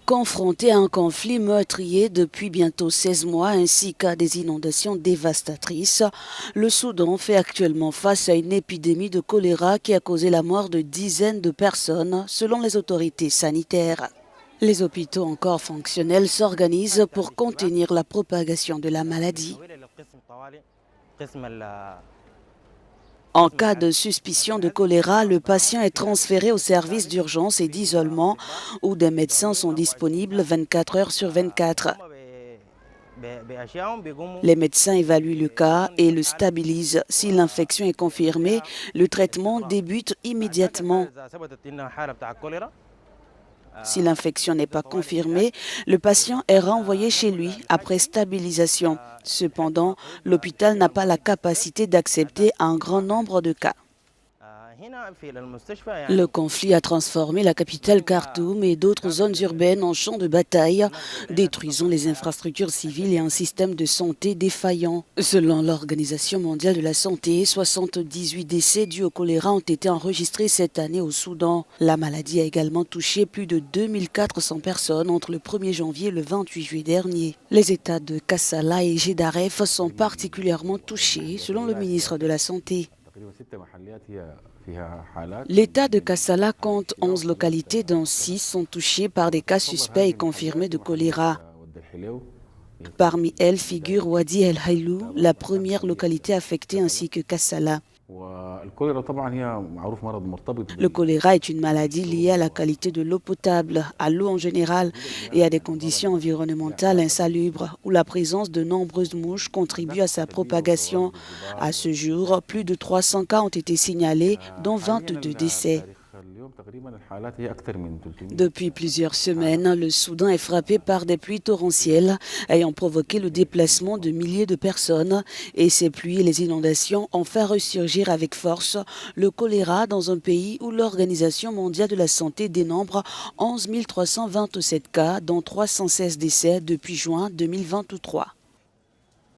Confronté à un conflit meurtrier depuis bientôt 16 mois ainsi qu'à des inondations dévastatrices, le Soudan fait actuellement face à une épidémie de choléra qui a causé la mort de dizaines de personnes selon les autorités sanitaires. Les hôpitaux encore fonctionnels s'organisent pour contenir la propagation de la maladie. En cas de suspicion de choléra, le patient est transféré au service d'urgence et d'isolement où des médecins sont disponibles 24 heures sur 24. Les médecins évaluent le cas et le stabilisent. Si l'infection est confirmée, le traitement débute immédiatement. Si l'infection n'est pas confirmée, le patient est renvoyé chez lui après stabilisation. Cependant, l'hôpital n'a pas la capacité d'accepter un grand nombre de cas. Le conflit a transformé la capitale Khartoum et d'autres zones urbaines en champs de bataille, détruisant les infrastructures civiles et un système de santé défaillant. Selon l'Organisation mondiale de la santé, 78 décès dus au choléra ont été enregistrés cette année au Soudan. La maladie a également touché plus de 2400 personnes entre le 1er janvier et le 28 juillet dernier. Les États de Kassala et Gédaref sont particulièrement touchés, selon le ministre de la Santé. L'État de Kassala compte 11 localités dont 6 sont touchées par des cas suspects et confirmés de choléra. Parmi elles figure Wadi El Hailou, la première localité affectée ainsi que Kassala. Le choléra est une maladie liée à la qualité de l'eau potable, à l'eau en général et à des conditions environnementales insalubres où la présence de nombreuses mouches contribue à sa propagation. À ce jour, plus de 300 cas ont été signalés, dont 22 décès. Depuis plusieurs semaines, le Soudan est frappé par des pluies torrentielles ayant provoqué le déplacement de milliers de personnes et ces pluies et les inondations ont fait ressurgir avec force le choléra dans un pays où l'Organisation mondiale de la santé dénombre 11 327 cas, dont 316 décès depuis juin 2023.